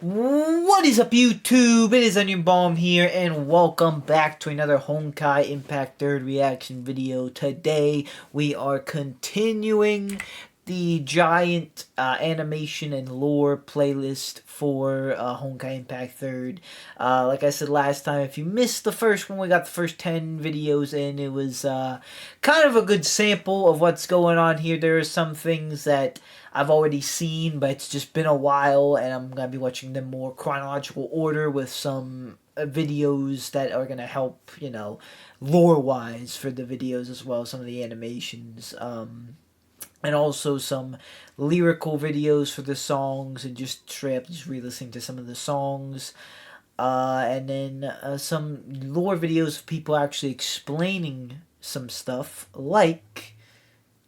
What is up, YouTube? It is Onion Bomb here, and welcome back to another Honkai Impact 3rd reaction video. Today, we are continuing the giant animation and lore playlist for Honkai Impact 3rd. Like I said last time, if you missed the first one, we got the first 10 videos in. It was kind of a good sample of what's going on here. There are some things that I've already seen, but it's just been a while, and I'm going to be watching them more chronological order with some videos that are going to help, lore-wise for the videos as well, some of the animations, and also some lyrical videos for the songs, and just straight up just re-listening to some of the songs. And then some lore videos of people actually explaining some stuff, like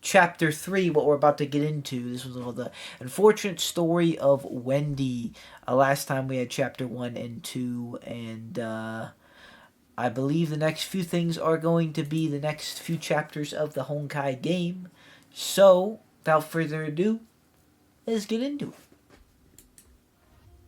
Chapter 3, what we're about to get into. This was called The Unfortunate Story of Wendy. Last time we had Chapter 1 and 2, and I believe the next few things are going to be the next few chapters of the Honkai game. So, without further ado, let's get into it.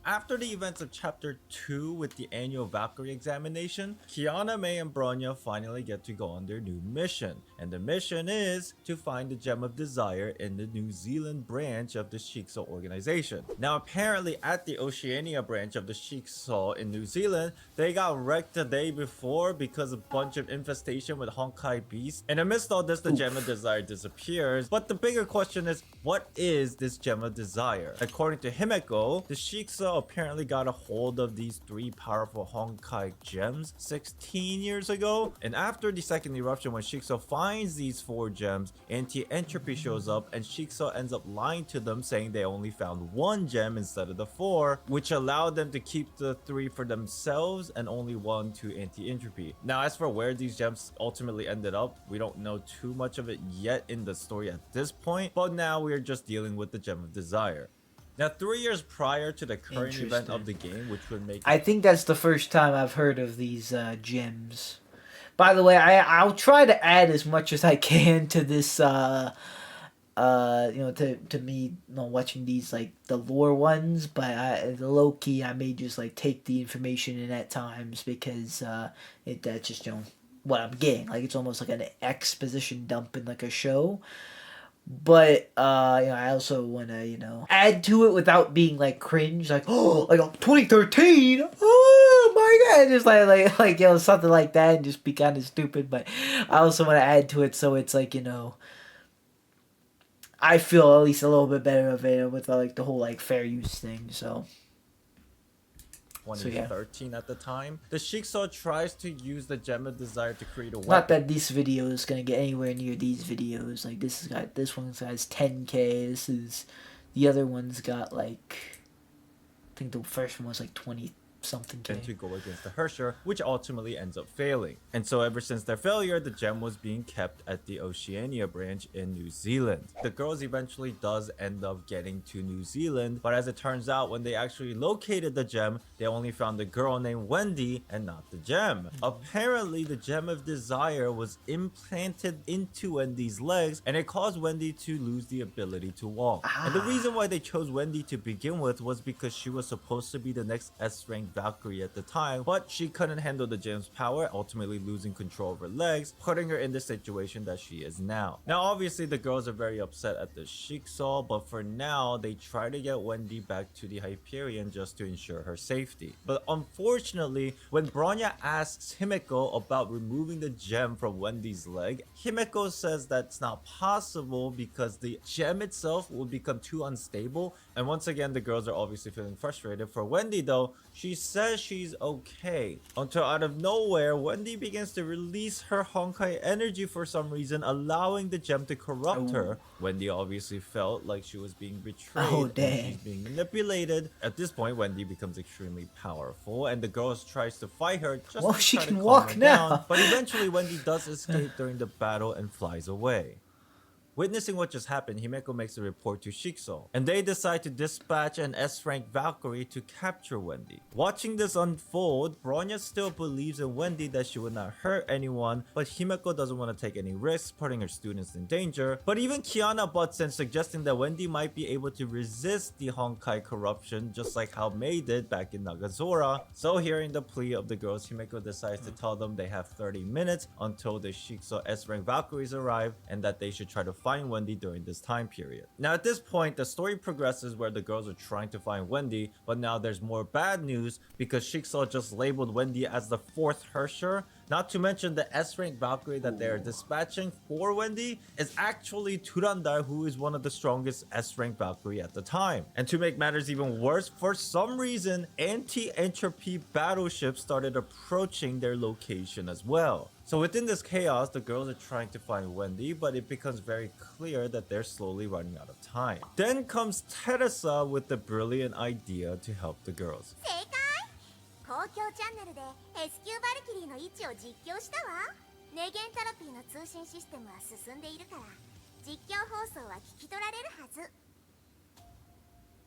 After the events of Chapter 2 with the annual Valkyrie examination, Kiana, May, and Bronya finally get to go on their new mission. And the mission is to find the Gem of Desire in the New Zealand branch of the Shikso organization. Now apparently at the Oceania branch of the Shikso in New Zealand, they got wrecked the day before because a bunch of infestation with Honkai beasts. And amidst all this, the Gem of Desire disappears. But the bigger question is, what is this Gem of Desire? According to Himeko, the Shikso apparently got a hold of these 3 powerful Honkai gems 16 years ago, and after the second eruption, when Shikso finds these 4 gems, anti-entropy shows up and Shikso ends up lying to them, saying they only found 1 gem instead of the 4, which allowed them to keep the 3 for themselves and only 1 to anti-entropy. Now as for where these gems ultimately ended up, we don't know too much of it yet in the story at this point, but now we are just dealing with the Gem of Desire. Now, 3 years prior to the current event of the game, which would make... I think that's the first time I've heard of these gems. By the way, I'll try to add as much as I can to this, to me, watching these, like, the lore ones, but low-key, I may just, like, take the information in at times, because that's just, what I'm getting. Like, it's almost like an exposition dump in, like, a show. But I also want to add to it without being like cringe, like, oh, like 2013, oh my god, just like something like that, and just be kind of stupid. But I also want to add to it so it's like I feel at least a little bit better of it with like the whole like fair use thing. So 2013 at the time, the Shikso tries to use the Gem of Desire to create a weapon. Not that this video is gonna get anywhere near these videos. Like this one has 10K. The other one's got like, I think the first one was like 20 something K. To go against the Hersher, which ultimately ends up failing. And so ever since their failure, the gem was being kept at the Oceania branch in New Zealand. The girls eventually does end up getting to New Zealand, but as it turns out, when they actually located the gem, they only found a girl named Wendy and not the gem. Apparently, the Gem of Desire was implanted into Wendy's legs, and it caused Wendy to lose the ability to walk. And the reason why they chose Wendy to begin with was because she was supposed to be the next S-rank Valkyrie at the time, but she couldn't handle the gem's power, ultimately losing control of her legs, putting her in the situation that she is now. Now obviously the girls are very upset at the Shikso, but for now they try to get Wendy back to the Hyperion just to ensure her safety. But unfortunately, when Bronya asks Himeko about removing the gem from Wendy's leg, Himeko says that's not possible because the gem itself will become too unstable, and once again the girls are obviously feeling frustrated. For Wendy though, she says she's okay, until out of nowhere, Wendy begins to release her Honkai energy for some reason, allowing the gem to corrupt her. Wendy obviously felt like she was being betrayed. Oh, dang. She's being manipulated. At this point, Wendy becomes extremely powerful, and the girls tries to fight her just to she try can to calm walk her now. down. But eventually, Wendy does escape during the battle and flies away. Witnessing what just happened, Himeko makes a report to Shikso, and they decide to dispatch an S-rank Valkyrie to capture Wendy. Watching this unfold, Bronya still believes in Wendy that she would not hurt anyone, but Himeko doesn't want to take any risks, putting her students in danger. But even Kiana butts in, suggesting that Wendy might be able to resist the Honkai corruption, just like how Mei did back in Nagazora. So hearing the plea of the girls, Himeko decides to tell them they have 30 minutes until the Shikso S-rank Valkyries arrive, and that they should try to find Wendy during this time period. Now at this point, the story progresses where the girls are trying to find Wendy, but now there's more bad news because Shikso just labeled Wendy as the 4th Hersher. Not to mention the S-rank Valkyrie that they're dispatching for Wendy is actually Turandar, who is one of the strongest S-rank Valkyrie at the time. And to make matters even worse, for some reason, anti-entropy battleships started approaching their location as well. So within this chaos, the girls are trying to find Wendy, but it becomes very clear that they're slowly running out of time. Then comes Teresa with the brilliant idea to help the girls. 公共チャンネルで S 級バルキリーの位置を実況したわ。ネゲンタロピーの通信システムは進んでいるから実況放送は聞き取られるはず。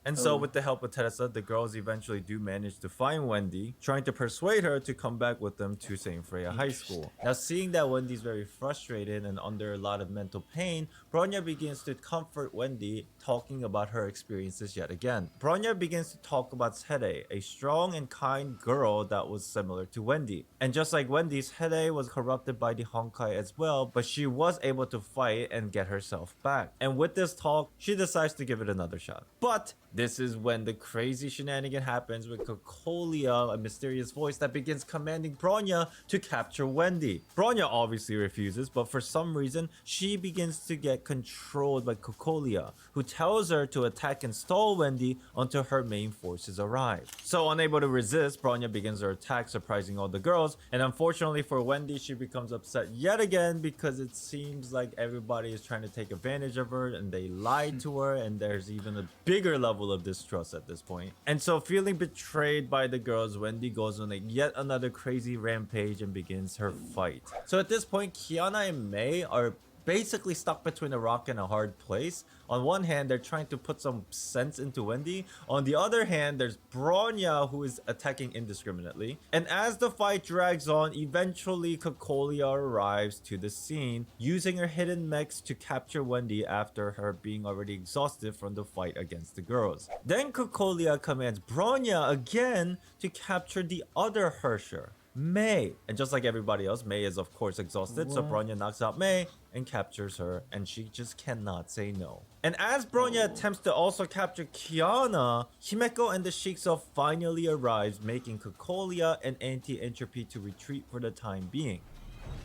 And so with the help of Teresa, the girls eventually do manage to find Wendy, trying to persuade her to come back with them to St. Freya High School. Now seeing that Wendy's very frustrated and under a lot of mental pain, Bronya begins to comfort Wendy, talking about her experiences yet again. Bronya begins to talk about Sede, a strong and kind girl that was similar to Wendy. And just like Wendy, Sede was corrupted by the Honkai as well, but she was able to fight and get herself back. And with this talk, she decides to give it another shot. But this is when the crazy shenanigan happens with Cocolia, a mysterious voice that begins commanding Bronya to capture Wendy. Bronya obviously refuses, but for some reason, she begins to get controlled by Cocolia, who tells her to attack and stall Wendy until her main forces arrive. So unable to resist, Bronya begins her attack, surprising all the girls, and unfortunately for Wendy, she becomes upset yet again because it seems like everybody is trying to take advantage of her and they lied to her, and there's even a bigger level of distrust at this point. And so feeling betrayed by the girls, Wendy goes on yet another crazy rampage and begins her fight. So at this point, Kiana and Mei are basically stuck between a rock and a hard place. On one hand, they're trying to put some sense into Wendy. On the other hand, there's Bronya, who is attacking indiscriminately. And as the fight drags on, eventually Cocolia arrives to the scene, using her hidden mechs to capture Wendy after her being already exhausted from the fight against the girls. Then Cocolia commands Bronya again to capture the other Hersher, Mei. And just like everybody else, Mei is of course exhausted, so Bronya knocks out Mei and captures her, and she just cannot say no. And as Bronya attempts to also capture Kiana, Himeko and the Shikso finally arrives, making Cocolia and Anti-Entropy to retreat for the time being.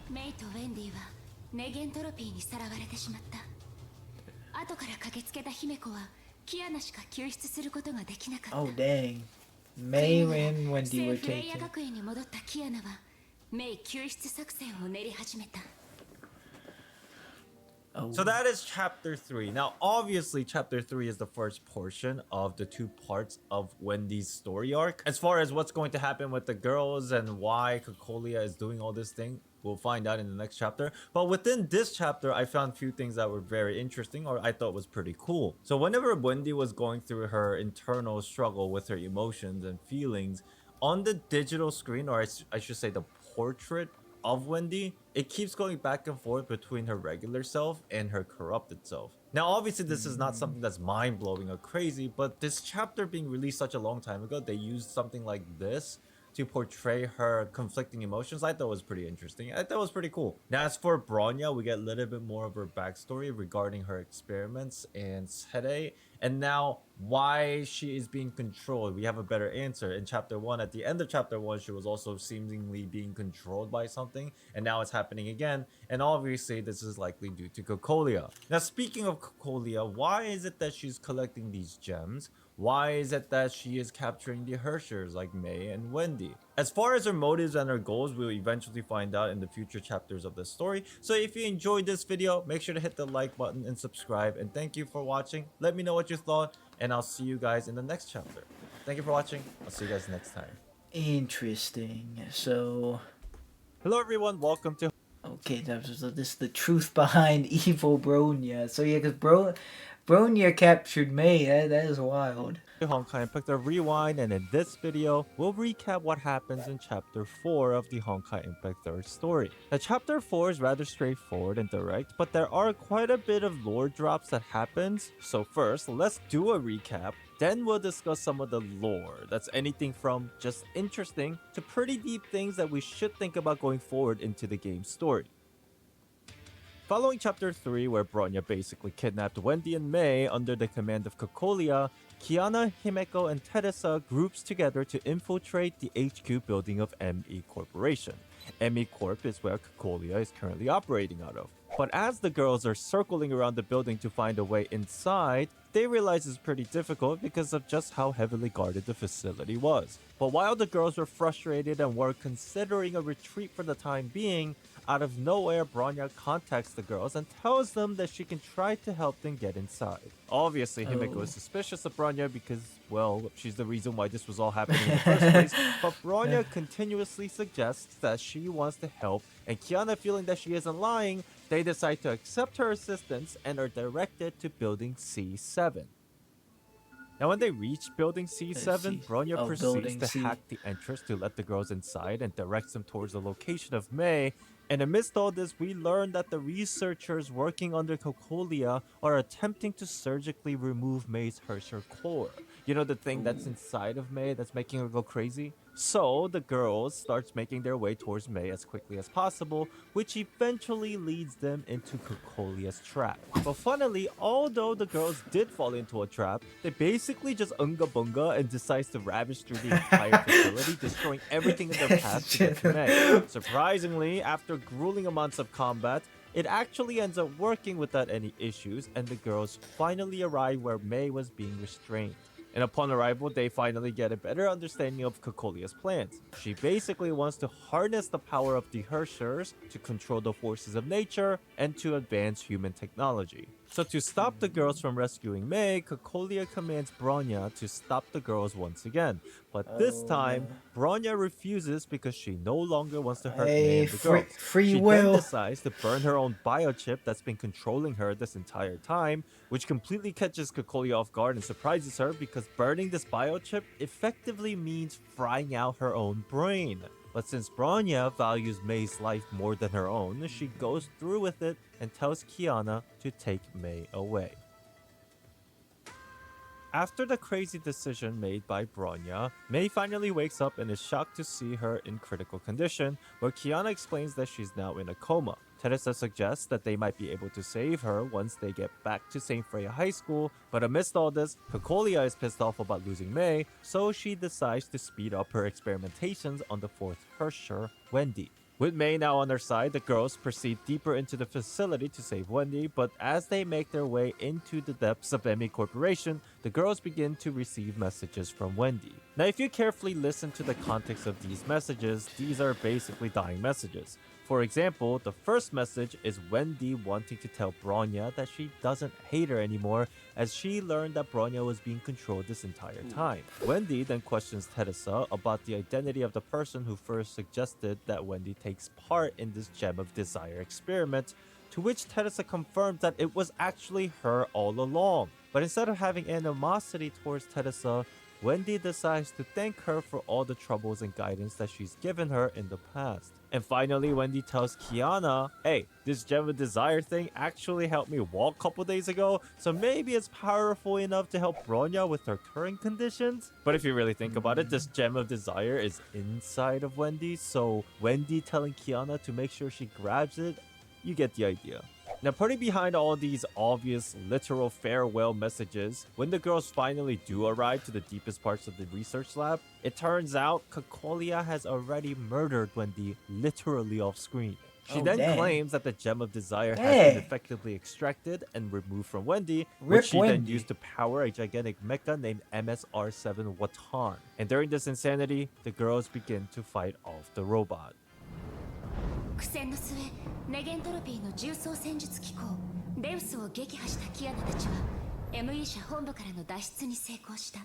メイとウェンディはネゲントロピーにさらわれてしまった。後から駆けつけた姫子はキアナしか救出することができなかった。 Oh dang. Mei and Wendy were 聖フレイヤ taken. 学園に戻ったキアナはメイ救出作戦を練り始めた。 Oh. So that is chapter 3. Now, obviously, chapter 3 is the first portion of the 2 parts of Wendy's story arc. As far as what's going to happen with the girls and why Cocolia is doing all this thing, we'll find out in the next chapter. But within this chapter, I found a few things that were very interesting, or I thought was pretty cool. So whenever Wendy was going through her internal struggle with her emotions and feelings, on the digital screen, or I should say the portrait of Wendy, it keeps going back and forth between her regular self and her corrupted self. Now, obviously, this is not something that's mind-blowing or crazy, but this chapter being released such a long time ago, they used something like this to portray her conflicting emotions. I thought was pretty interesting. I thought it was pretty cool. Now, as for Bronya, we get a little bit more of her backstory regarding her experiments and Sede, and now why she is being controlled. We have a better answer. In chapter 1, at the end of chapter 1, she was also seemingly being controlled by something, and now it's happening again, and obviously this is likely due to Cocolia. Now, speaking of Cocolia, why is it that she's collecting these gems? Why is it that she is capturing the Hershers like Mei and Wendy? As far as her motives and her goals, we'll eventually find out in the future chapters of the story. So if you enjoyed this video, make sure to hit the like button and subscribe. And thank you for watching. Let me know what you thought, and I'll see you guys in the next chapter. Thank you for watching. I'll see you guys next time. Interesting. So, Hello everyone, welcome to okay. Okay, so this is the truth behind evil Bronya. So yeah, because Bronya captured May. That is wild. Honkai Impact a rewind, and in this video, we'll recap what happens in Chapter 4 of the Honkai Impact 3rd story. Now, Chapter 4 is rather straightforward and direct, but there are quite a bit of lore drops that happens. So first, let's do a recap, then we'll discuss some of the lore. That's anything from just interesting to pretty deep things that we should think about going forward into the game's story. Following Chapter 3, where Bronya basically kidnapped Wendy and May under the command of Cocolia, Kiana, Himeko, and Teresa groups together to infiltrate the HQ building of ME Corporation. ME Corp is where Cocolia is currently operating out of. But as the girls are circling around the building to find a way inside, they realize it's pretty difficult because of just how heavily guarded the facility was. But while the girls were frustrated and were considering a retreat for the time being, out of nowhere, Bronya contacts the girls and tells them that she can try to help them get inside. Obviously, Himeko is suspicious of Bronya because, well, she's the reason why this was all happening in the first place, but Bronya continuously suggests that she wants to help, and Kiana, feeling that she isn't lying, they decide to accept her assistance and are directed to Building C7. Now, when they reach Building C7, Bronya proceeds to hack the entrance to let the girls inside and directs them towards the location of May. And amidst all this, we learn that the researchers working under Cocolia are attempting to surgically remove May's Herrscher core. You know, the thing that's inside of May that's making her go crazy? So the girls starts making their way towards May as quickly as possible, which eventually leads them into Cocolia's trap. But funnily, although the girls did fall into a trap, they basically just unga bunga and decides to ravage through the entire facility, destroying everything in their path to get to May. Surprisingly, after grueling amounts of combat, it actually ends up working without any issues, and the girls finally arrive where May was being restrained. And upon arrival, they finally get a better understanding of Cocolia's plans. She basically wants to harness the power of the Herrschers to control the forces of nature and to advance human technology. So to stop the girls from rescuing May, Cocolia commands Bronya to stop the girls once again. But this time, Bronya refuses because she no longer wants to hurt May and the girls. She then decides to burn her own biochip that's been controlling her this entire time, which completely catches Cocolia off guard and surprises her because burning this biochip effectively means frying out her own brain. But since Bronya values May's life more than her own, she goes through with it and tells Kiana to take May away. After the crazy decision made by Bronya, May finally wakes up and is shocked to see her in critical condition, where Kiana explains that she's now in a coma. Teresa suggests that they might be able to save her once they get back to St. Freya High School, but amidst all this, Cocolia is pissed off about losing May, so she decides to speed up her experimentations on the fourth Herrscher, Wendy. With May now on their side, the girls proceed deeper into the facility to save Wendy, but as they make their way into the depths of ME Corporation, the girls begin to receive messages from Wendy. Now, if you carefully listen to the context of these messages, these are basically dying messages. For example, the first message is Wendy wanting to tell Bronya that she doesn't hate her anymore, as she learned that Bronya was being controlled this entire time. Wendy then questions Teresa about the identity of the person who first suggested that Wendy takes part in this Gem of Desire experiment, to which Teresa confirms that it was actually her all along. But instead of having animosity towards Teresa, Wendy decides to thank her for all the troubles and guidance that she's given her in the past. And finally, Wendy tells Kiana, hey, this Gem of Desire thing actually helped me walk a couple days ago, so maybe it's powerful enough to help Bronya with her current conditions? But if you really think about it, this Gem of Desire is inside of Wendy, so Wendy telling Kiana to make sure she grabs it, you get the idea. Now, putting behind all these obvious literal farewell messages, when the girls finally do arrive to the deepest parts of the research lab, it turns out Cocolia has already murdered Wendy literally off screen. She then claims that the Gem of Desire has been effectively extracted and removed from Wendy, which she then used to power a gigantic mecha named MSR7 Watan. And during this insanity, the girls begin to fight off the robot. 苦戦の末、ネゲントロピーの重装戦術機構デウスを撃破したキアナたちは ME 社本部からの脱出に成功した。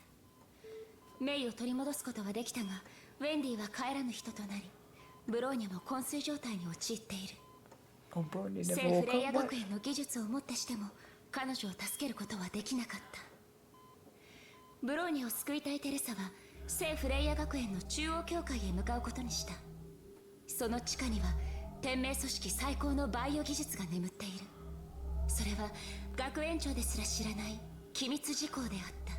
メイを取り戻すことはできたが、ウェンディは帰らぬ人となり、ブローニャも昏睡状態に陥っている。Oh, Bronya 聖 never フ will レイヤ come 学 back. 園の技術をもってしても彼女を助けることはできなかった。ブローニャを救いたいテレサは聖フレイヤ学園の中央教会へ向かうことにした。その地下には天命組織最高のバイオ技術が眠っている。それは学園長ですら知らない機密事項であった。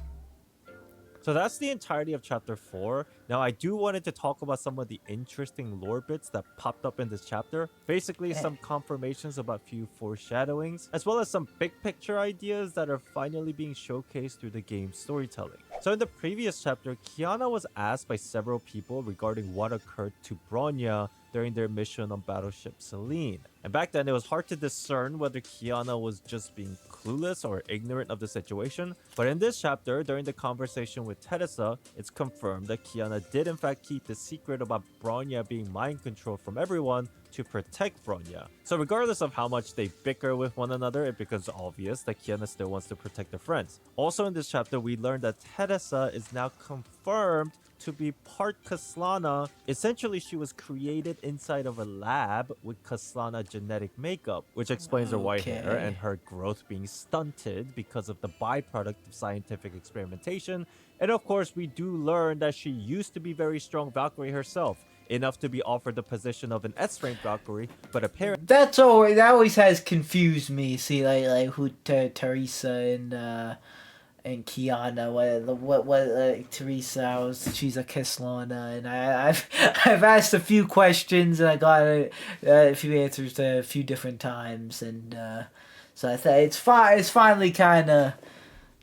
So that's the entirety of chapter 4. Now I do wanted to talk about some of the interesting lore bits that popped up in this chapter. Basically some confirmations about few foreshadowings, as well as some big picture ideas that are finally being showcased through the game's storytelling. So in the previous chapter, Kiana was asked by several people regarding what occurred to Bronya during their mission on battleship Selene. And back then, it was hard to discern whether Kiana was just being clueless or ignorant of the situation. But in this chapter, during the conversation with Teresa, it's confirmed that Kiana did in fact keep the secret about Bronya being mind controlled from everyone to protect Bronya. So regardless of how much they bicker with one another, it becomes obvious that Kiana still wants to protect her friends. Also in this chapter, we learned that Teresa is now confirmed to be part Kaslana. Essentially, she was created inside of a lab with Kaslana genetic makeup, which explains her white hair and her growth being stunted because of the byproduct of scientific experimentation. And of course, we do learn that she used to be very strong Valkyrie herself, enough to be offered the position of an S-rank Valkyrie, but apparently That always has confused me. See, like who Teresa and Kiana, what Teresa, she's a Kislana, and I've I've asked a few questions and I got a few answers a few different times, and so I thought it's finally kind of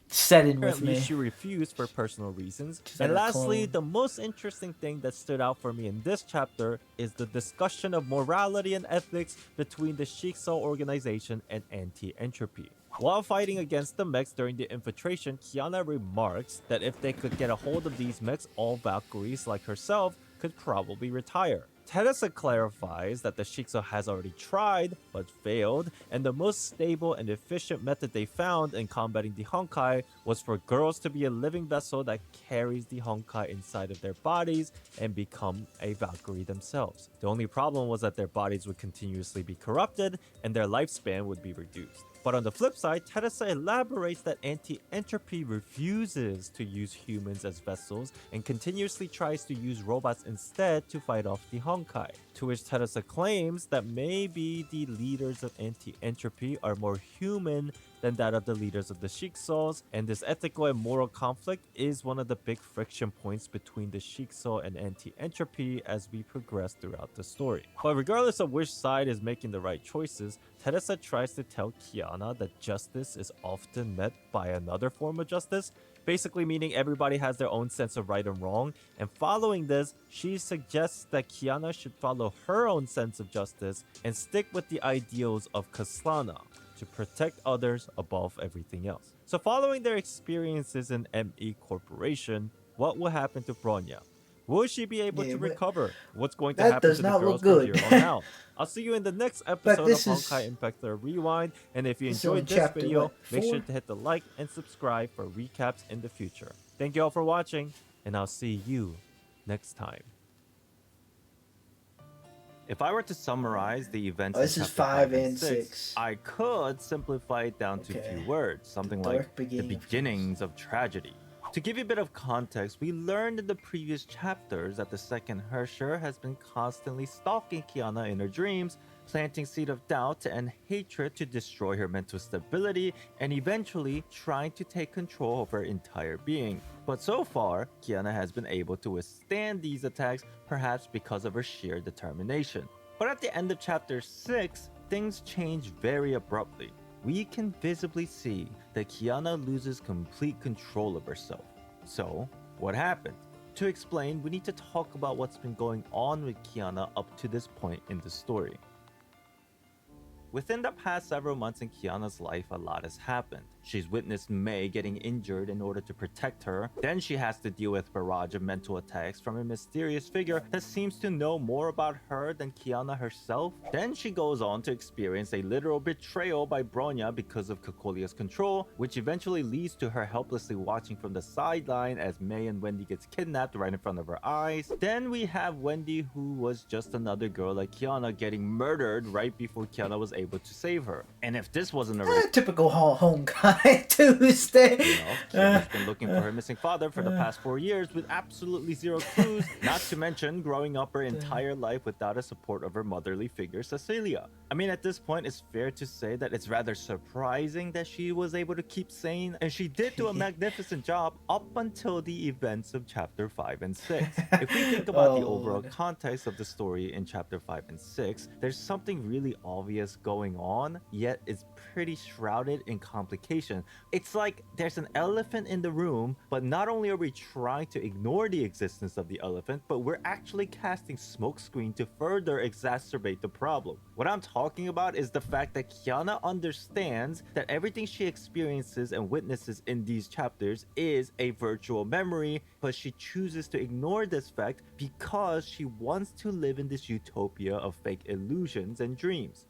setting with me. she refused for personal reasons. She's And like a lastly, clone. the most interesting thing that stood out for me in this chapter is the discussion of morality and ethics between the Shikso organization and anti-entropy. While fighting against the mechs during the infiltration, Kiana remarks that if they could get a hold of these mechs, all Valkyries like herself could probably retire. Teresa clarifies that the Shikso has already tried, but failed, and the most stable and efficient method they found in combating the Honkai was for girls to be a living vessel that carries the Honkai inside of their bodies and become a Valkyrie themselves. The only problem was that their bodies would continuously be corrupted and their lifespan would be reduced. But on the flip side, Teresa elaborates that anti-entropy refuses to use humans as vessels and continuously tries to use robots instead to fight off the Honkai. To which Teresa claims that maybe the leaders of anti-entropy are more human than that of the leaders of the Shiksos, and this ethical and moral conflict is one of the big friction points between the Shikso and anti-entropy as we progress throughout the story. But regardless of which side is making the right choices, Teresa tries to tell Kiana that justice is often met by another form of justice, basically meaning everybody has their own sense of right and wrong, and following this, she suggests that Kiana should follow her own sense of justice and stick with the ideals of Kaslana to protect others above everything else. So following their experiences in ME Corporation, what will happen to Bronya? Will she be able to recover? What's going to that happen does to the not girls look from good. here on out? I'll see you in the next episode of this is- Honkai Impact Rewind. And if you this is only enjoyed this chapter, video, what, make sure 4? to hit the like and subscribe for recaps in the future. Thank you all for watching, and I'll see you next time. If I were to summarize the events This in is chapter 5 and and 6, 6. I could simplify it down to a Okay. few words, something The like dark the beginning of beginnings of tragedy. To give you a bit of context, we learned in the previous chapters that the second Hersher has been constantly stalking Kiana in her dreams, planting seed of doubt and hatred to destroy her mental stability and eventually trying to take control of her entire being. But so far, Kiana has been able to withstand these attacks, perhaps because of her sheer determination. But at the end of chapter 6, things change very abruptly. We can visibly see that Kiana loses complete control of herself. So, what happened? To explain, we need to talk about what's been going on with Kiana up to this point in the story. Within the past several months in Kiana's life, a lot has happened. She's witnessed Mei getting injured in order to protect her. Then she has to deal with barrage of mental attacks from a mysterious figure that seems to know more about her than Kiana herself. Then she goes on to experience a literal betrayal by Bronya because of Kokolia's control, which eventually leads to her helplessly watching from the sideline as Mei and Wendy gets kidnapped right in front of her eyes. Then we have Wendy, who was just another girl like Kiana, getting murdered right before Kiana was able to save her. And if this wasn't already Typical Honkai Tuesday. Kiana's been looking for her missing father for the past 4 years with absolutely zero clues, not to mention growing up her entire life without a support of her motherly figure, Cecilia. I mean, at this point, it's fair to say that it's rather surprising that she was able to keep sane, and she did do a magnificent job up until the events of chapter 5 and 6. If we think about the overall context of the story in chapter 5 and 6, there's something really obvious going on, yet it's pretty shrouded in complication. It's like there's an elephant in the room, but not only are we trying to ignore the existence of the elephant, but we're actually casting smokescreen to further exacerbate the problem. What I'm talking about is the fact that Kiana understands that everything she experiences and witnesses in these chapters is a virtual memory, but she chooses to ignore this fact because she wants to live in this utopia of fake illusions and dreams.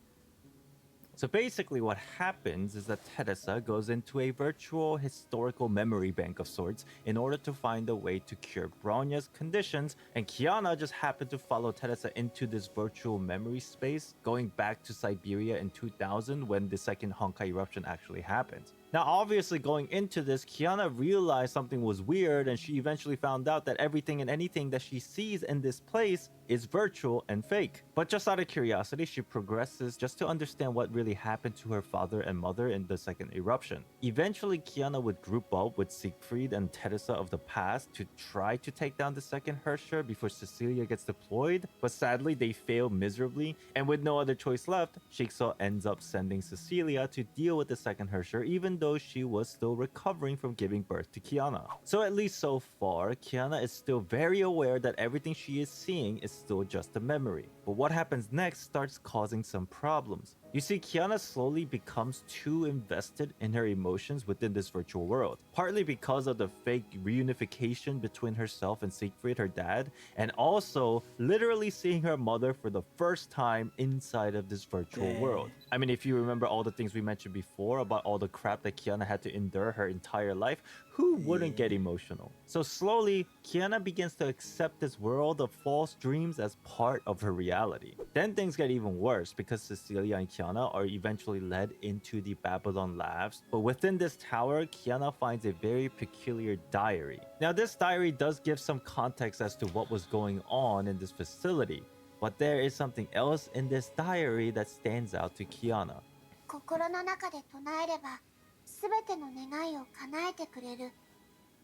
So basically what happens is that Teresa goes into a virtual historical memory bank of sorts in order to find a way to cure Bronya's conditions, and Kiana just happened to follow Teresa into this virtual memory space, going back to Siberia in 2000 when the second Honkai eruption actually happened. Now, obviously, going into this, Kiana realized something was weird, and she eventually found out that everything and anything that she sees in this place is virtual and fake. But just out of curiosity, she progresses just to understand what really happened to her father and mother in the second eruption. Eventually, Kiana would group up with Siegfried and Teresa of the past to try to take down the second Herrscher before Cecilia gets deployed, but sadly, they fail miserably, and with no other choice left, Jigsaw ends up sending Cecilia to deal with the second Herrscher, even though she was still recovering from giving birth to Kiana. So at least so far, Kiana is still very aware that everything she is seeing is still just a memory. But what happens next starts causing some problems. You see, Kiana slowly becomes too invested in her emotions within this virtual world, partly because of the fake reunification between herself and Siegfried, her dad, and also literally seeing her mother for the first time inside of this virtual world. I mean, if you remember all the things we mentioned before about all the crap that Kiana had to endure her entire life, who wouldn't get emotional? So slowly, Kiana begins to accept this world of false dreams as part of her reality. Then things get even worse because Cecilia and Kiana are eventually led into the Babylon labs. But within this tower, Kiana finds a very peculiar diary. Now, this diary does give some context as to what was going on in this facility. But there is something else in this diary that stands out to Kiana. 心の中で唱えれば、すべての願いを叶えてくれる。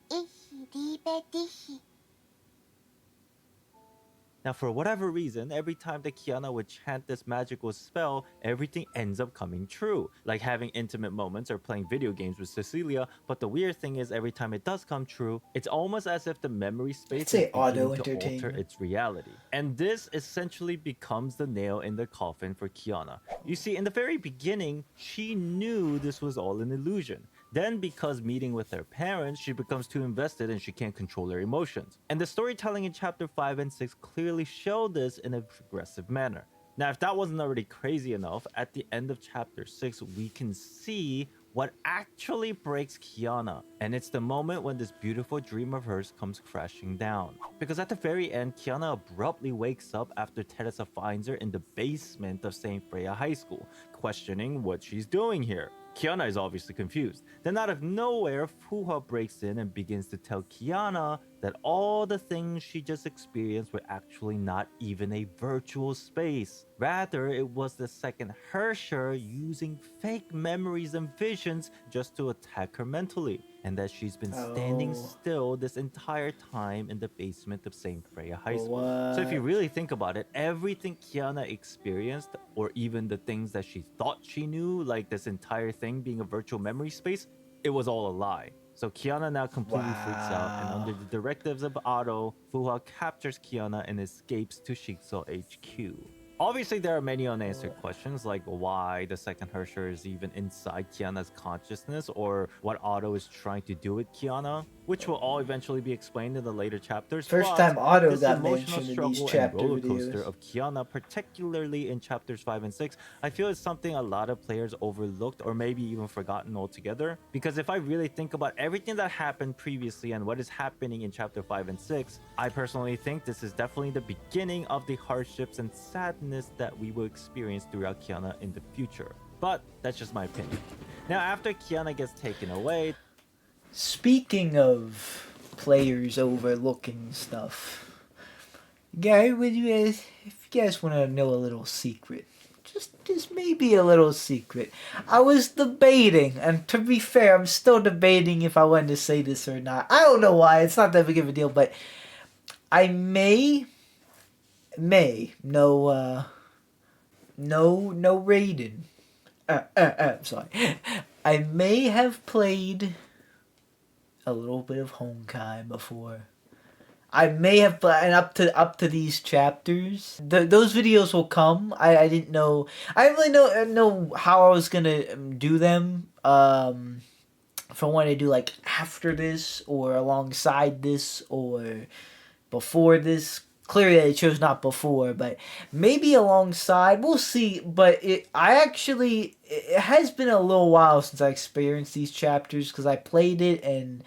Ich liebe dich. Now, for whatever reason, every time that Kiana would chant this magical spell, everything ends up coming true, like having intimate moments or playing video games with Cecilia. But the weird thing is, every time it does come true, it's almost as if the memory space is beginning to alter its reality. And this essentially becomes the nail in the coffin for Kiana. You see, in the very beginning, she knew this was all an illusion. Then, because meeting with her parents, she becomes too invested and she can't control her emotions. And the storytelling in chapter 5 and 6 clearly show this in a progressive manner. Now, if that wasn't already crazy enough, at the end of chapter 6, we can see what actually breaks Kiana. And it's the moment when this beautiful dream of hers comes crashing down. Because at the very end, Kiana abruptly wakes up after Teresa finds her in the basement of St. Freya High School, questioning what she's doing here. Kiana is obviously confused. Then out of nowhere, Fuha breaks in and begins to tell Kiana that all the things she just experienced were actually not even a virtual space. Rather, it was the second Herrscher using fake memories and visions just to attack her mentally, and that she's been standing still this entire time in the basement of St. Freya High School. So if you really think about it, everything Kiana experienced, or even the things that she thought she knew, like this entire thing being a virtual memory space, it was all a lie. So Kiana now completely freaks out, and under the directives of Otto, Fuha captures Kiana and escapes to Jigsaw HQ. Obviously, there are many unanswered questions, like why the second Herrscher is even inside Kiana's consciousness, or what Otto is trying to do with Kiana, which will all eventually be explained in the later chapters. First But time Otto this got emotional mentioned in these struggle and chapter roller coaster videos. of Kiana, particularly in chapters 5 and 6, I feel it's something a lot of players overlooked or maybe even forgotten altogether. Because if I really think about everything that happened previously and what is happening in chapter 5 and 6, I personally think this is definitely the beginning of the hardships and sadness that we will experience throughout Kiana in the future. But that's just my opinion. Now, after Kiana gets taken away... Speaking of players overlooking stuff, guys, if you guys want to know a little secret, just maybe a little secret, I was debating, and to be fair, I'm still debating if I wanted to say this or not. I don't know why, it's not that big of a deal, but I no Raiden. Sorry. I may have played a little bit of Honkai before. I may have played up to these chapters. Those videos will come. I didn't know. I didn't really know how I was gonna do them. If I wanted to do like after this or alongside this or before this. Clearly, I chose not before, but maybe alongside. We'll see. But it has been a little while since I experienced these chapters because I played it and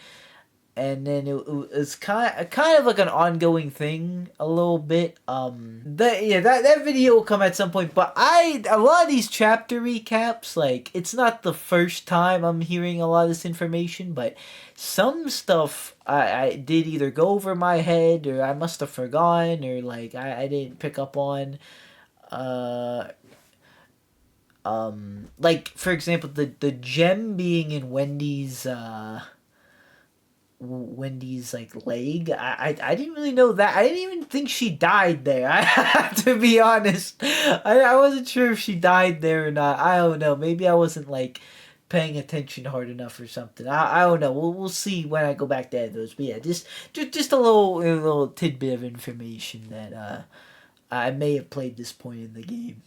then it's kind of like an ongoing thing a little bit. That video will come at some point. But a lot of these chapter recaps, like it's not the first time I'm hearing a lot of this information, but some stuff I did either go over my head or I must have forgotten or like I didn't pick up on. Like for example, the gem being in Wendy's like leg. I didn't really know that. I didn't even think she died there. I have to be honest. I wasn't sure if she died there or not. I don't know. Maybe I wasn't like paying attention hard enough or something. I don't know. We'll see when I go back to those. But yeah, just a little tidbit of information that I may have played this point in the game.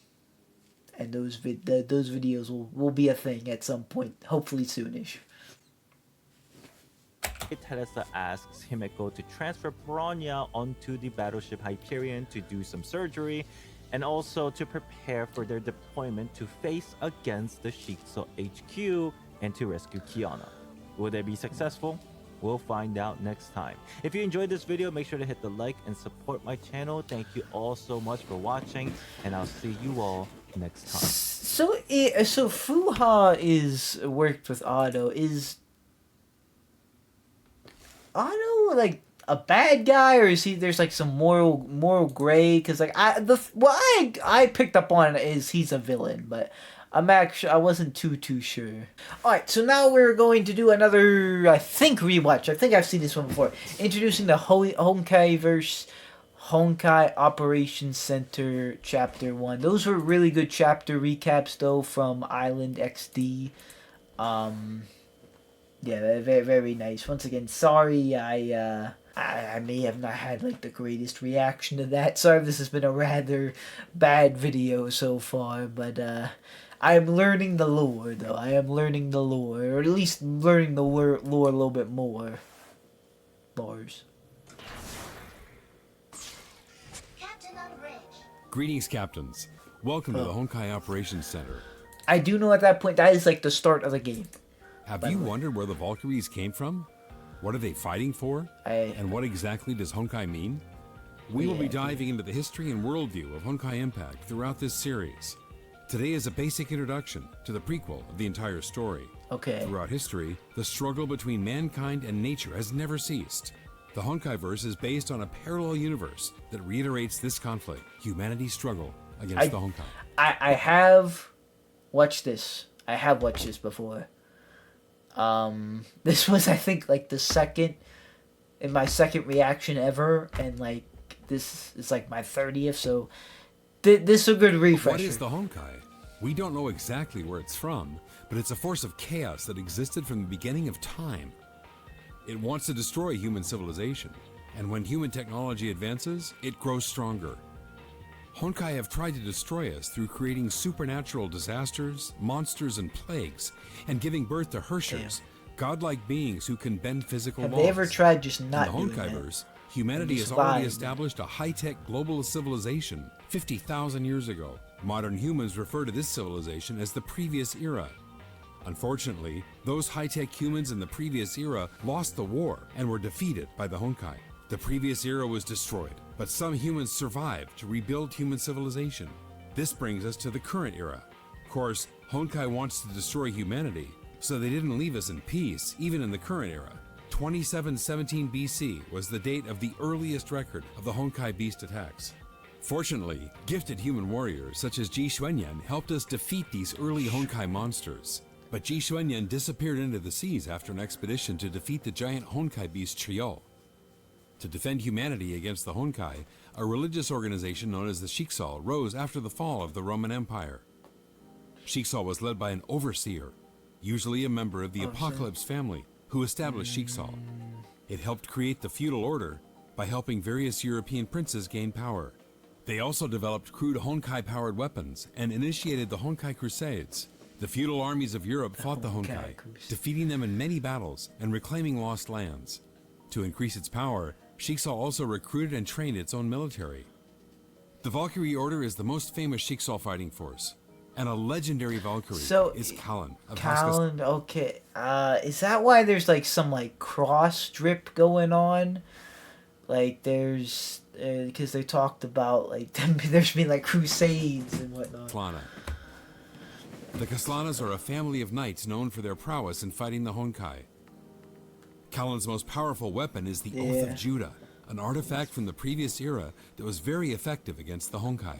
And those videos will be a thing at some point, hopefully soonish. Teresa asks Himeko to transfer Bronya onto the battleship Hyperion to do some surgery and also to prepare for their deployment to face against the Shikso HQ and to rescue Kiana. Will they be successful? We'll find out next time. If you enjoyed this video, make sure to hit the like and support my channel. Thank you all so much for watching, and I'll see you all next time. So Fuha is worked with Otto. Is Otto like a bad guy, or is he? There's like some moral gray, because like I picked up on is he's a villain, but I wasn't too sure. All right, so now we're going to do another rewatch. I think I've seen this one before. Introducing the Honkaiiverse. Honkai Operations Center Chapter 1. Those were really good chapter recaps though from Island XD. Yeah, very, very nice. Once again, sorry I may have not had like the greatest reaction to that. Sorry if this has been a rather bad video so far, but I'm learning the lore though. I am learning the lore, or at least learning the lore a little bit more. Bars. Greetings, Captains. Welcome to the Honkai Operations Center. I do know at that point that is like the start of the game. Have you wondered where the Valkyries came from? What are they fighting for? And what exactly does Honkai mean? We will be diving into the history and worldview of Honkaiimpact throughout this series. Today is a basic introduction to the prequel of the entire story. Okay. Throughout history, the struggle between mankind and nature has never ceased. The Honkaiiverse is based on a parallel universe that reiterates this conflict, humanity's struggle against the Honkai. I have watched this. I have watched this before. This was, I think, like my second reaction ever, and like this is like my 30th, so this is a good refresher. What is the Honkai? We don't know exactly where it's from, but it's a force of chaos that existed from the beginning of time. It wants to destroy human civilization, and when human technology advances, it grows stronger. Honkai have tried to destroy us through creating supernatural disasters, monsters, and plagues, and giving birth to Hershers, godlike beings who can bend physical laws. Have they ever tried just not In the doing Honkaiverse, that? humanity has already established a high-tech global civilization 50,000 years ago. Modern humans refer to this civilization as the previous era. Unfortunately, those high-tech humans in the previous era lost the war and were defeated by the Honkai. The previous era was destroyed, but some humans survived to rebuild human civilization. This brings us to the current era. Of course, Honkai wants to destroy humanity, so they didn't leave us in peace, even in the current era. 2717 BC was the date of the earliest record of the Honkai beast attacks. Fortunately, gifted human warriors such as Ji Xuanyan helped us defeat these early Honkai monsters. But Ji Xuanyan disappeared into the seas after an expedition to defeat the giant Honkai beast Chiyo. To defend humanity against the Honkai, a religious organization known as the Shiksal rose after the fall of the Roman Empire. Shiksal was led by an overseer, usually a member of the Apocalypse family, who established Shiksal. It helped create the feudal order by helping various European princes gain power. They also developed crude Honkai-powered weapons and initiated the Honkai Crusades. The feudal armies of Europe fought the Honkai, defeating them in many battles and reclaiming lost lands. To increase its power, Shiksal also recruited and trained its own military. The Valkyrie Order is the most famous Shiksal fighting force, and a legendary Valkyrie is Kallen. Kallen, okay. Is that why there's like some like cross strip going on? Like there's, because they talked about like there's been like crusades and whatnot. Kaslana. The Kaslanas are a family of knights known for their prowess in fighting the Honkai. Kallen's most powerful weapon is the Oath of Judah, an artifact from the previous era that was very effective against the Honkai.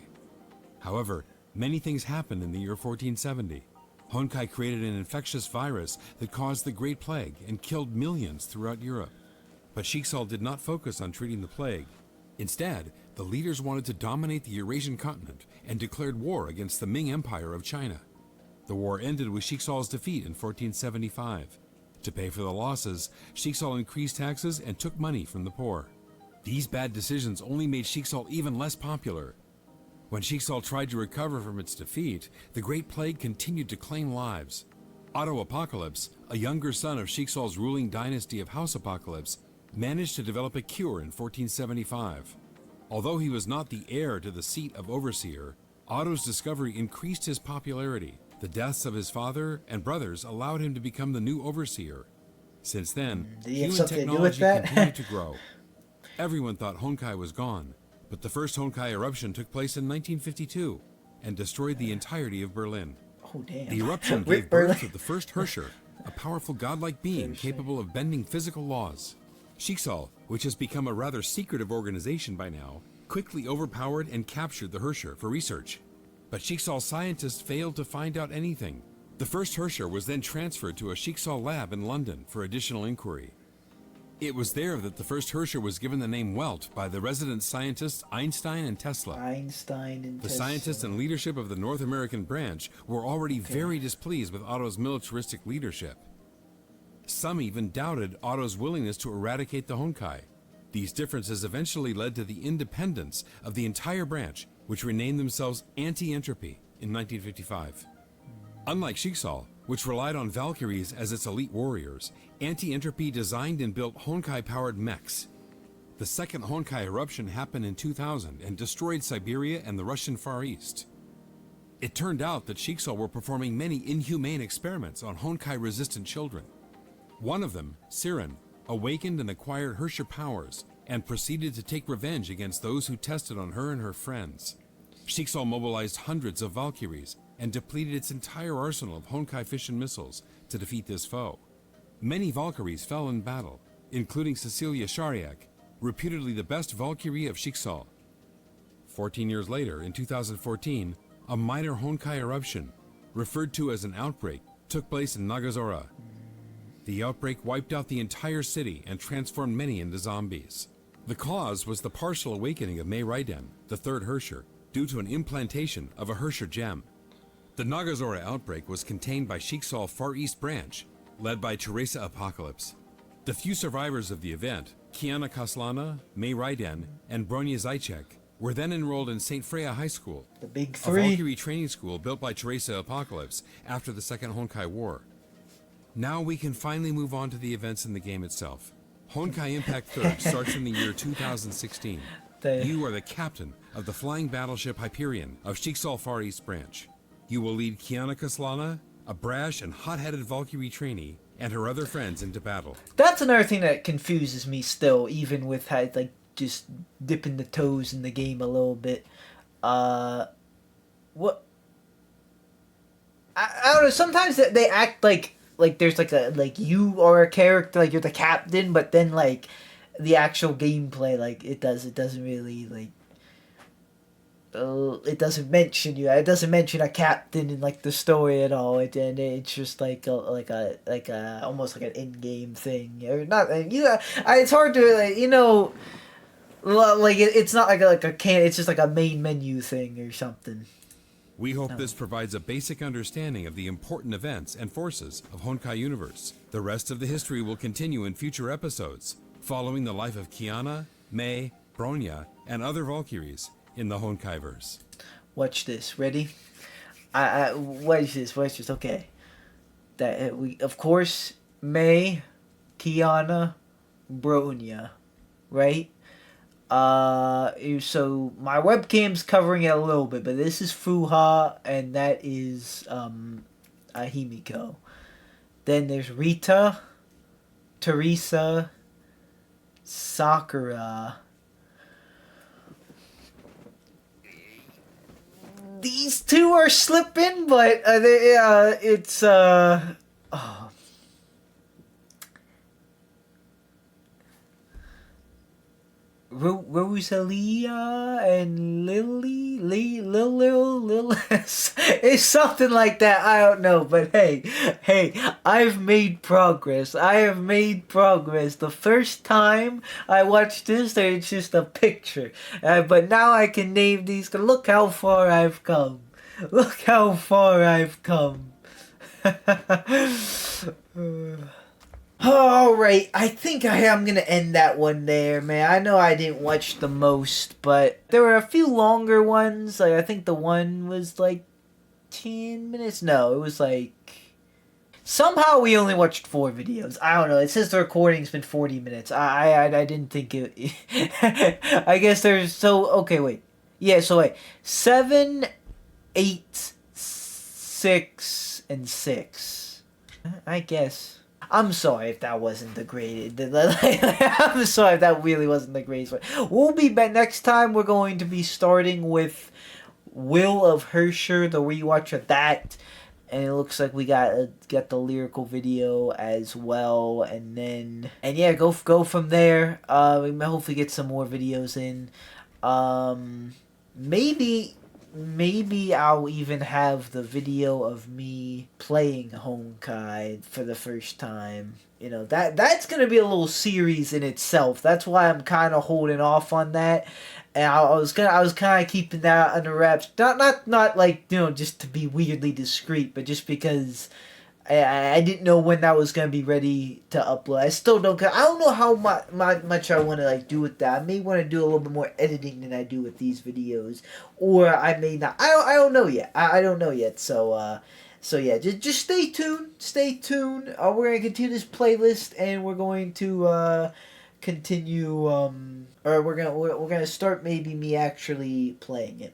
However, many things happened in the year 1470. Honkai created an infectious virus that caused the Great Plague and killed millions throughout Europe. But Shiksal did not focus on treating the plague. Instead, the leaders wanted to dominate the Eurasian continent and declared war against the Ming Empire of China. The war ended with Shiksal's defeat in 1475. To pay for the losses, Shiksal increased taxes and took money from the poor. These bad decisions only made Shiksal even less popular. When Shiksal tried to recover from its defeat, the Great Plague continued to claim lives. Otto Apocalypse, a younger son of Shiksal's ruling dynasty of House Apocalypse, managed to develop a cure in 1475. Although he was not the heir to the seat of Overseer, Otto's discovery increased his popularity. The deaths of his father and brothers allowed him to become the new Overseer. Since then, human technology continued to grow. Everyone thought Honkai was gone, but the first Honkai eruption took place in 1952 and destroyed the entirety of Berlin. Oh, damn. The eruption gave birth to the first Hersher, a powerful godlike being capable of bending physical laws. Shiksal, which has become a rather secretive organization by now, quickly overpowered and captured the Hersher for research. But Shiksal scientists failed to find out anything. The first Hersher was then transferred to a Shiksal lab in London for additional inquiry. It was there that the first Hersher was given the name Welt by the resident scientists Einstein and Tesla. The scientists and leadership of the North American branch were already very displeased with Otto's militaristic leadership. Some even doubted Otto's willingness to eradicate the Honkai. These differences eventually led to the independence of the entire branch, which renamed themselves Anti-Entropy in 1955. Unlike Shiksal, which relied on Valkyries as its elite warriors, Anti-Entropy designed and built Honkai-powered mechs. The second Honkai eruption happened in 2000 and destroyed Siberia and the Russian Far East. It turned out that Shiksal were performing many inhumane experiments on Honkai-resistant children. One of them, Siren, awakened and acquired Hersher powers and proceeded to take revenge against those who tested on her and her friends. Shiksal mobilized hundreds of Valkyries and depleted its entire arsenal of Honkai fission missiles to defeat this foe. Many Valkyries fell in battle, including Cecilia Shariak, reputedly the best Valkyrie of Shiksal. 14 years later, in 2014, a minor Honkai eruption, referred to as an outbreak, took place in Nagazora. The outbreak wiped out the entire city and transformed many into zombies. The cause was the partial awakening of Mei Raiden, the third Hersher, due to an implantation of a Hersher gem. The Nagazora outbreak was contained by Shiksal Far East Branch, led by Teresa Apocalypse. The few survivors of the event, Kiana Kaslana, Mei Raiden, and Bronya Zajcek, were then enrolled in St. Freya High School, The big a three. Valkyrie training school built by Teresa Apocalypse after the Second Honkai War. Now we can finally move on to the events in the game itself. Honkaiimpact 3rd starts in the year 2016. You are the captain of the flying battleship Hyperion of Shiksal East Branch. You will lead Kiana Kaslana, a brash and hot-headed Valkyrie trainee, and her other friends into battle. That's another thing that confuses me still, even with how, like, just dipping the toes in the game a little bit. What? I don't know. Sometimes they act like there's like you are a character, like you're the captain, but then like the actual gameplay, like it doesn't really like. It doesn't mention you. It doesn't mention a captain in like the story at all. It's just like a almost like an in-game thing. Or not. It's hard to like it's not like a can. It's just like a main menu thing or something. We hope this provides a basic understanding of the important events and forces of Honkai Universe. The rest of the history will continue in future episodes, following the life of Kiana, Mei, Bronya, and other Valkyries in the Honkaiverse. Watch this. Ready? Watch this. Watch this. Okay. That we of course Mei, Kiana, Bronya, right? So my webcam's covering it a little bit, but this is Fuha, and that is Himiko. Then there's Rita, Teresa, Sakura. These two are slipping, but it's Rosalia and Lil it's something like that. I don't know, but hey, I've made progress. I have made progress. The first time I watched this, it's just a picture, but now I can name these. Look how far I've come. Look how far I've come. Alright, I think I am going to end that one there, man. I know I didn't watch the most, but there were a few longer ones. Like, I think the one was like 10 minutes. No, it was like... Somehow we only watched 4 videos. I don't know. It says the recording's been 40 minutes. I didn't think it... I guess there's... So, okay, wait. Yeah, so wait. 7, 8, 6, and 6. I guess... I'm sorry if that wasn't the greatest. I'm sorry if that really wasn't the greatest one. We'll be back next time. We're going to be starting with Will of Hersher, the rewatch of that, and it looks like we got the lyrical video as well, and yeah, go from there. We may hopefully get some more videos in. Maybe I'll even have the video of me playing Honkai for the first time. You know, that's gonna be a little series in itself. That's why I'm kind of holding off on that. And I was kind of keeping that under wraps. Not like, you know, just to be weirdly discreet, but just because I didn't know when that was gonna be ready to upload. I still don't. I don't know how much I want to like do with that. I may want to do a little bit more editing than I do with these videos, or I may not. I don't know yet. I don't know yet. So yeah, just stay tuned. Stay tuned. We're gonna continue this playlist, and we're going to continue. Or we're gonna start maybe me actually playing it.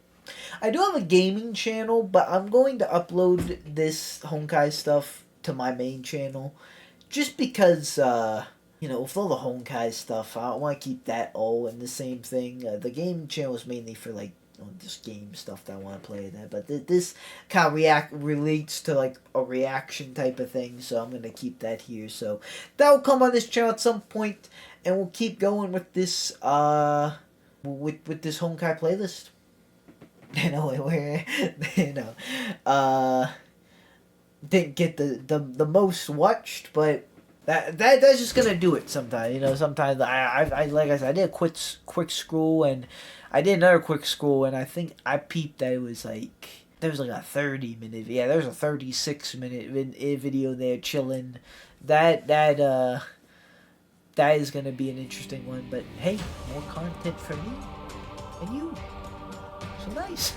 I do have a gaming channel, but I'm going to upload this Honkai stuff to my main channel, just because, you know, with all the Honkai stuff, I want to keep that all in the same thing. The gaming channel is mainly for, like, just game stuff that I want to play that, but this kind of relates to, like, a reaction type of thing, so I'm going to keep that here. So that'll come on this channel at some point, and we'll keep going with this, with this Honkai playlist. You know, where, you know, didn't get the most watched, but that's just gonna do it sometimes. You know, sometimes I like I said, I did a quick scroll, and I did another quick scroll, and I think I peeped that it was like there was like a 30-minute, yeah, there's a 36-minute video there chilling. That is gonna be an interesting one, but hey, more content for me. and you. So nice.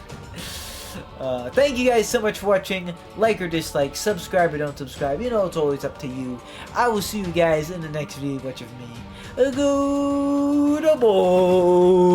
Thank you guys so much for watching. Like or dislike, subscribe or don't subscribe. You know, it's always up to you. I will see you guys in the next video. Watch it for me. Goodbye.